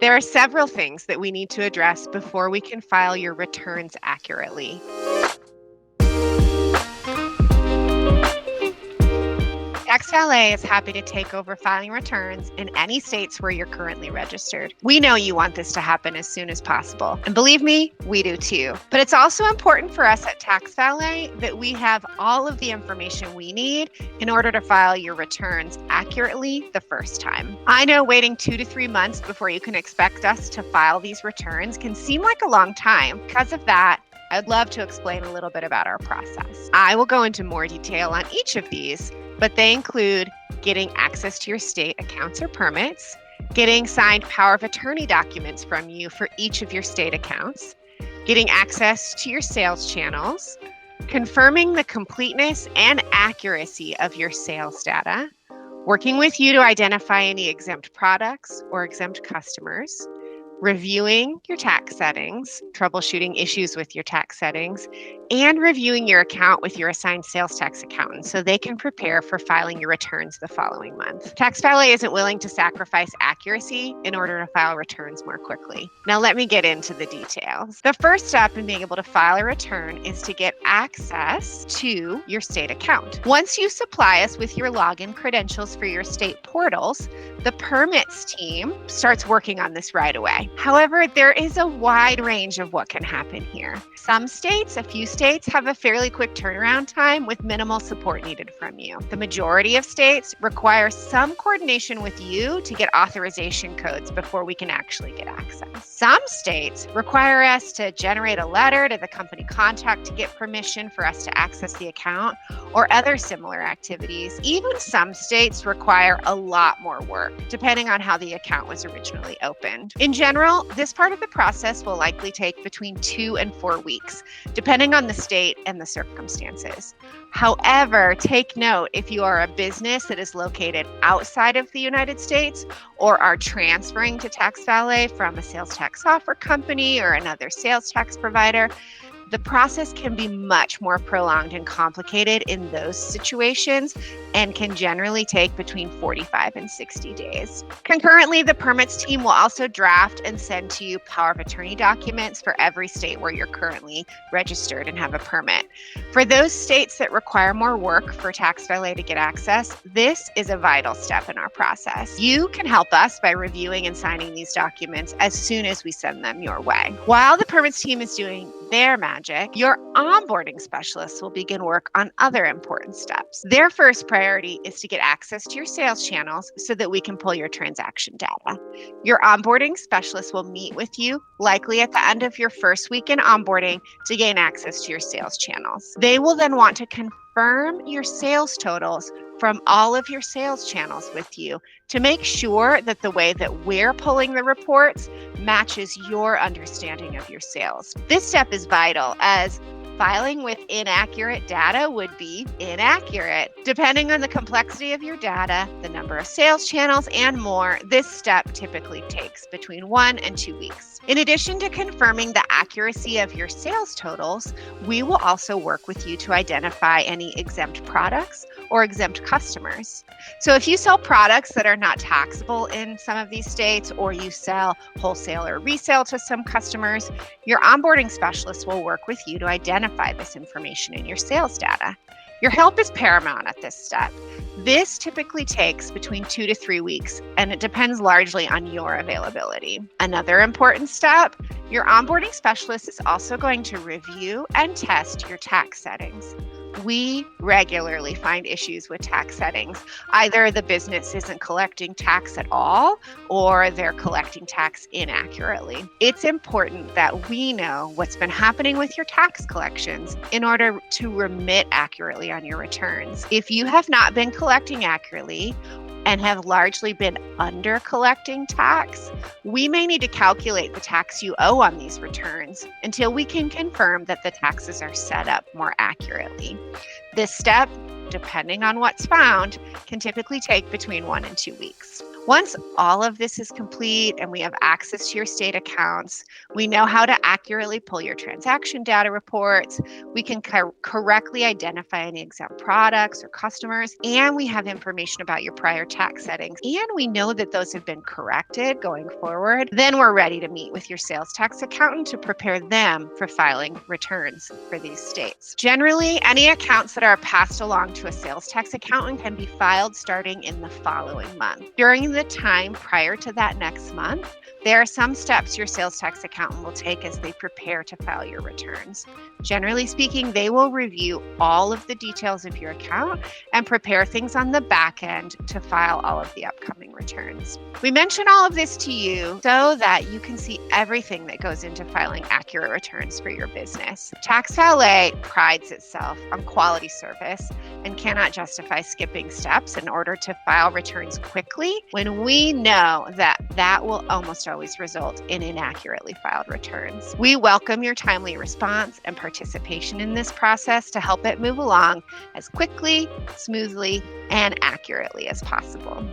There are several things that we need to address before we can file your returns accurately. TaxValet is happy to take over filing returns in any states where you're currently registered. We know you want this to happen as soon as possible. And believe me, we do too. But it's also important for us at TaxValet that we have all of the information we need in order to file your returns accurately the first time. I know waiting 2 to 3 months before you can expect us to file these returns can seem like a long time. Because of that, I'd love to explain a little bit about our process. I will go into more detail on each of these, but they include getting access to your state accounts or permits, getting signed power of attorney documents from you for each of your state accounts, getting access to your sales channels, confirming the completeness and accuracy of your sales data, working with you to identify any exempt products or exempt customers, reviewing your tax settings, troubleshooting issues with your tax settings, and reviewing your account with your assigned sales tax accountant so they can prepare for filing your returns the following month. TaxValet isn't willing to sacrifice accuracy in order to file returns more quickly. Now let me get into the details. The first step in being able to file a return is to get access to your state account. Once you supply us with your login credentials for your state portals, the permits team starts working on this right away. However, there is a wide range of what can happen here. Some states, a few states, have a fairly quick turnaround time with minimal support needed from you. The majority of states require some coordination with you to get authorization codes before we can actually get access. Some states require us to generate a letter to the company contact to get permission for us to access the account or other similar activities. Even some states require a lot more work, depending on how the account was originally opened. In general, this part of the process will likely take between 2 and 4 weeks, depending on the state and the circumstances. However, take note if you are a business that is located outside of the United States or are transferring to TaxValet from a sales tax software company or another sales tax provider, the process can be much more prolonged and complicated in those situations and can generally take between 45 and 60 days. Concurrently, the permits team will also draft and send to you power of attorney documents for every state where you're currently registered and have a permit. For those states that require more work for TaxValet to get access, this is a vital step in our process. You can help us by reviewing and signing these documents as soon as we send them your way. While the permits team is doing their magic, your onboarding specialists will begin work on other important steps. Their first priority is to get access to your sales channels so that we can pull your transaction data. Your onboarding specialist will meet with you, likely at the end of your first week in onboarding, to gain access to your sales channels. They will then want to confirm your sales totals from all of your sales channels with you to make sure that the way that we're pulling the reports matches your understanding of your sales. This step is vital as filing with inaccurate data would be inaccurate. Depending on the complexity of your data, the number of sales channels, and more, this step typically takes between 1 and 2 weeks. In addition to confirming the accuracy of your sales totals, we will also work with you to identify any exempt products or exempt customers. So if you sell products that are not taxable in some of these states, or you sell wholesale or resale to some customers, your onboarding specialist will work with you to identify this information in your sales data. Your help is paramount at this step. This typically takes between 2 to 3 weeks, and it depends largely on your availability. Another important step, your onboarding specialist is also going to review and test your tax settings. We regularly find issues with tax settings. Either the business isn't collecting tax at all, or they're collecting tax inaccurately. It's important that we know what's been happening with your tax collections in order to remit accurately on your returns. If you have not been collecting accurately and have largely been under collecting tax, we may need to calculate the tax you owe on these returns until we can confirm that the taxes are set up more accurately. This step, depending on what's found, can typically take between 1 and 2 weeks. Once all of this is complete and we have access to your state accounts, we know how to accurately pull your transaction data reports, we can correctly identify any exempt products or customers, and we have information about your prior tax settings, and we know that those have been corrected going forward, then we're ready to meet with your sales tax accountant to prepare them for filing returns for these states. Generally, any accounts that are passed along to a sales tax accountant can be filed starting in the following month. During the time prior to that next month, there are some steps your sales tax accountant will take as they prepare to file your returns. Generally speaking, they will review all of the details of your account and prepare things on the back end to file all of the upcoming returns. We mention all of this to you so that you can see everything that goes into filing accurate returns for your business. TaxValet prides itself on quality service and cannot justify skipping steps in order to file returns quickly when we know that that will almost always result in inaccurately filed returns. We welcome your timely response and participation in this process to help it move along as quickly, smoothly, and accurately as possible.